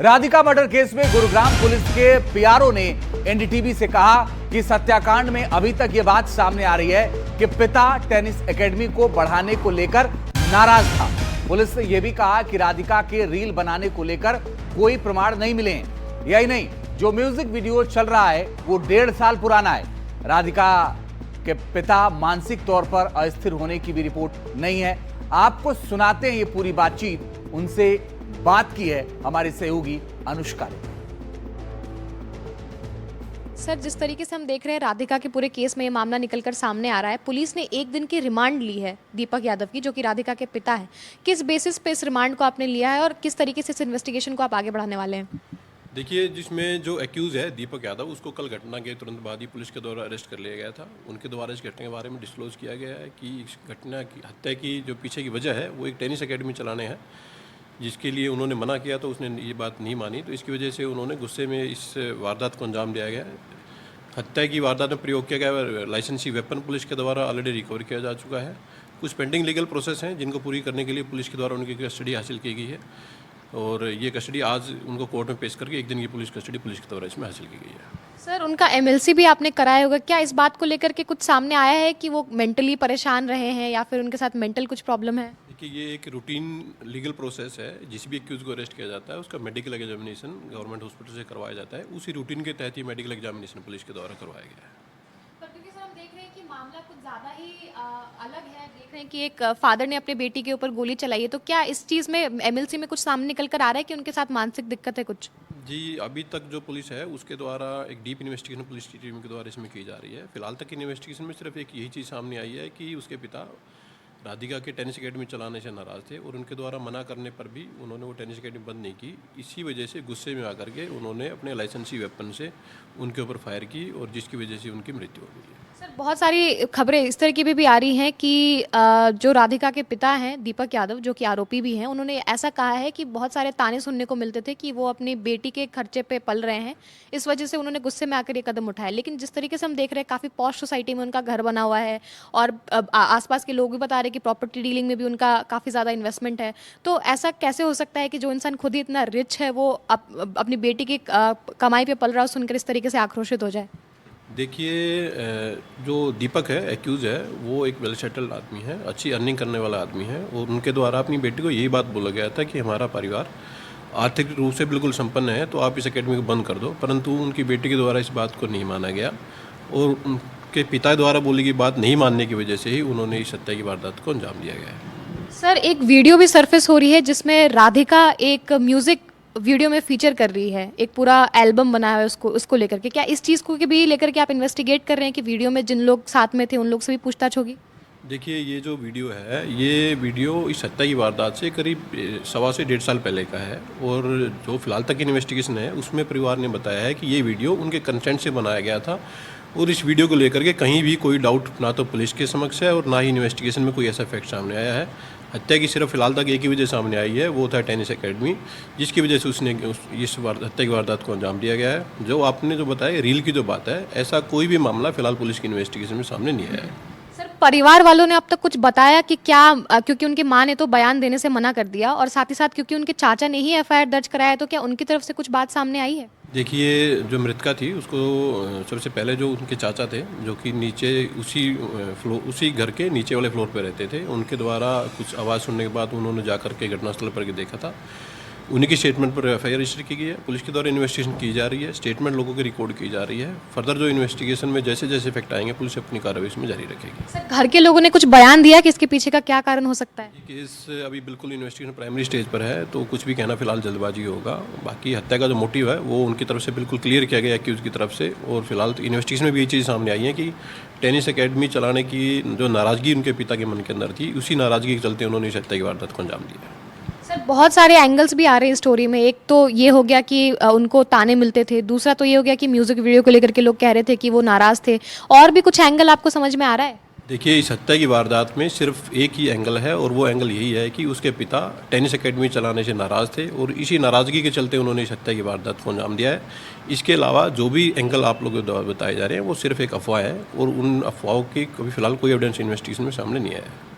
Radhika murder case में Gurugram police के PRO ने एनडीटीवी से कहा कि हत्याकांड में अभी तक यह बात सामने आ रही है कि पिता टेनिस एकेडमी को बढ़ाने को लेकर नाराज था। पुलिस ने यह भी कहा कि राधिका के रील बनाने को लेकर कोई प्रमाण नहीं मिले हैं। यही नहीं, जो म्यूजिक वीडियो चल रहा है वो 1.5 साल पुराना है। राधिका के पिता मानसिक तौर पर अस्थिर होने की भी रिपोर्ट नहीं है। आपको सुनाते हैं ये पूरी बातचीत, उनसे बात की है हमारे सहयोगी अनुष्का ने। सर, जिस तरीके से हम देख रहे हैं राधिका के पूरे केस में ये मामला निकलकर सामने आ रहा है, पुलिस ने 1 दिन की रिमांड ली है दीपक यादव की, जो कि राधिका के पिता हैं। किस बेसिस पे इस रिमांड को आपने लिया है और किस तरीके से इस इन्वेस्टिगेशन को आप आगे बढ़ाने वाले हैं? देखिए, जिसमें जो एक्यूज़ है दीपक यादव, उसको कल घटना के तुरंत बाद ही पुलिस के द्वारा अरेस्ट कर लिया गया था। उनके द्वारा इस घटना के बारे में डिस्क्लोज़ किया गया है कि इस घटना की हत्या की जो पीछे की वजह है वो एक टेनिस एकेडमी चलाने हैं, जिसके लिए उन्होंने मना किया तो उसने ये बात नहीं मानी, तो इसकी वजह से उन्होंने गुस्से में इस वारदात को अंजाम दिया गया है। हत्या की वारदात में प्रयोग किया गया लाइसेंसी वेपन पुलिस के द्वारा ऑलरेडी रिकवर किया जा चुका है। कुछ पेंडिंग लीगल प्रोसेस हैं जिनको पूरी करने के लिए पुलिस के द्वारा उनकी कस्टडी हासिल की गई है और ये कस्टडी आज उनको कोर्ट में पेश करके 1 दिन की पुलिस कस्टडी पुलिस के द्वारा इसमें हासिल की गई है। सर, उनका एमएलसी भी आपने कराया होगा, क्या इस बात को लेकर के कुछ सामने आया है कि वो मेंटली परेशान रहे हैं या फिर उनके साथ मेंटल कुछ प्रॉब्लम है? देखिए, ये एक रूटीन लीगल प्रोसेस है। जिस भी एक्यूज को अरेस्ट किया जाता है उसका मेडिकल एग्जामिनेशन गवर्नमेंट हॉस्पिटल से करवाया जाता है। उसी रूटीन के तहत ही मेडिकल एग्जामिनेशन पुलिस के द्वारा करवाया गया है। पर क्योंकि सर हम देख रहे हैं कि मामला कुछ ज़्यादा ही अलग है, देख रहे हैं कि एक फादर ने अपने बेटी के ऊपर गोली चलाई है, तो क्या इस चीज़ में एमएलसी में कुछ सामने निकल कर आ रहा है कि उनके साथ मानसिक दिक्कत है कुछ? जी, अभी तक जो पुलिस है उसके द्वारा एक डीप इन्वेस्टिगेशन पुलिस की टीम के द्वारा इसमें की जा रही है। फिलहाल तक की इन्वेस्टिगेशन में सिर्फ एक यही चीज़ सामने आई है कि उसके पिता राधिका के टेनिस एकेडमी चलाने से नाराज़ थे और उनके द्वारा मना करने पर भी उन्होंने वो टेनिस एकेडमी बंद नहीं की। इसी वजह से गुस्से में आकर के उन्होंने अपने लाइसेंसी वेपन से उनके ऊपर फायर की और जिसकी वजह से उनकी मृत्यु हो गई है। सर, बहुत सारी खबरें इस तरह की भी आ रही हैं कि जो राधिका के पिता हैं दीपक यादव, जो कि आरोपी भी हैं, उन्होंने ऐसा कहा है कि बहुत सारे ताने सुनने को मिलते थे कि वो अपनी बेटी के खर्चे पे पल रहे हैं, इस वजह से उन्होंने गुस्से में आकर ये कदम उठाया। लेकिन जिस तरीके से हम देख रहे हैं काफ़ी पॉश सोसाइटी में उनका घर बना हुआ है और आसपास के लोग भी बता रहे हैं कि प्रॉपर्टी डीलिंग में भी उनका काफ़ी ज़्यादा इन्वेस्टमेंट है। तो ऐसा कैसे हो सकता है कि जो इंसान खुद ही इतना रिच है वो अपनी बेटी की कमाई पे पल रहा हो, सुनकर इस तरीके से आक्रोशित हो जाए? देखिए, जो दीपक है एक्यूज़ है वो एक वेल सेटल्ड आदमी है, अच्छी अर्निंग करने वाला आदमी है और उनके द्वारा अपनी बेटी को यही बात बोला गया था कि हमारा परिवार आर्थिक रूप से बिल्कुल संपन्न है तो आप इस एकेडमी को बंद कर दो, परंतु उनकी बेटी के द्वारा इस बात को नहीं माना गया और उनके पिता द्वारा बोली गई बात नहीं मानने की वजह से ही उन्होंने इस हत्या की वारदात को अंजाम दिया गया है। सर, एक वीडियो भी सरफेस हो रही है जिसमें राधिका एक म्यूजिक वीडियो में फीचर कर रही है, एक पूरा एल्बम बनाया है उसको लेकर के। क्या इस चीज़ को भी लेकर के आप इन्वेस्टिगेट कर रहे हैं कि वीडियो में जिन लोग साथ में थे उन लोग से भी पूछताछ होगी? देखिए, ये जो वीडियो है ये वीडियो इस हत्या की वारदात से करीब 1.25 से 1.5 साल पहले का है और जो फिलहाल तक की इन्वेस्टिगेशन है उसमें परिवार ने बताया है कि ये वीडियो उनके कंसेंट से बनाया गया था और इस वीडियो को लेकर के कहीं भी कोई डाउट ना तो पुलिस के समक्ष है और ना ही इन्वेस्टिगेशन में कोई ऐसा फैक्ट सामने आया है। हत्या की सिर्फ फिलहाल तक एक ही वजह सामने आई है, वो था टेनिस एकेडमी, जिसकी वजह से उसने इस हत्या की वारदात को अंजाम दिया गया है। जो आपने जो बताया रील की जो बात है, ऐसा कोई भी मामला फिलहाल पुलिस की इन्वेस्टिगेशन में सामने नहीं आया है। सर, परिवार वालों ने अब तक कुछ बताया कि क्या, क्योंकि उनकी माँ ने तो बयान देने से मना कर दिया और साथ ही साथ क्योंकि उनके चाचा ने ही एफआईआर दर्ज कराया, तो क्या उनकी तरफ से कुछ बात सामने आई है? देखिए, जो मृतका थी उसको सबसे पहले जो उनके चाचा थे जो कि नीचे उसी घर के नीचे वाले फ्लोर पे रहते थे, उनके द्वारा कुछ आवाज़ सुनने के बाद उन्होंने जाकर के घटनास्थल पर देखा था। उन्हीं की स्टेटमेंट पर एफआईआर रजिस्टर की गई है। पुलिस के द्वारा इन्वेस्टिगेशन की जा रही है, स्टेटमेंट लोगों की रिकॉर्ड की जा रही है। फर्दर जो इन्वेस्टिगेशन में जैसे जैसे फैक्ट आएंगे पुलिस अपनी कार्रवाई इसमें जारी रखेगी। सर, घर के लोगों ने कुछ बयान दिया कि इसके पीछे का क्या कारण हो सकता है? केस अभी बिल्कुल इन्वेस्टिगेशन प्राइमरी स्टेज पर है तो कुछ भी कहना फिलहाल जल्दबाजी होगा। बाकी हत्या का जो मोटिव है वो उनकी तरफ से बिल्कुल क्लियर किया गया एक्यूज की तरफ से और फिलहाल तो इन्वेस्टिगेशन में भी ये चीज़ सामने आई है कि टेनिस एकेडमी चलाने की जो नाराज़गी उनके पिता के मन के अंदर थी, उसी नाराज़गी के चलते उन्होंने इस हत्या की वारदात को अंजाम दिया। सर, बहुत सारे एंगल्स भी आ रहे हैं स्टोरी में। एक तो ये हो गया कि उनको ताने मिलते थे, दूसरा तो ये हो गया कि म्यूजिक वीडियो को लेकर के लोग कह रहे थे कि वो नाराज़ थे, और भी कुछ एंगल आपको समझ में आ रहा है? देखिए, इस हत्या की वारदात में सिर्फ एक ही एंगल है और वो एंगल यही है कि उसके पिता टेनिस एकेडमी चलाने से नाराज़ थे और इसी नाराज़गी के चलते उन्होंने इस हत्या की वारदात को अंजाम दिया है। इसके अलावा जो भी एंगल आप लोगों द्वारा बताए जा रहे हैं वो सिर्फ एक अफवाह है और उन अफवाहों की कभी फिलहाल कोई एविडेंस इन्वेस्टिगेशन में सामने नहीं आया है।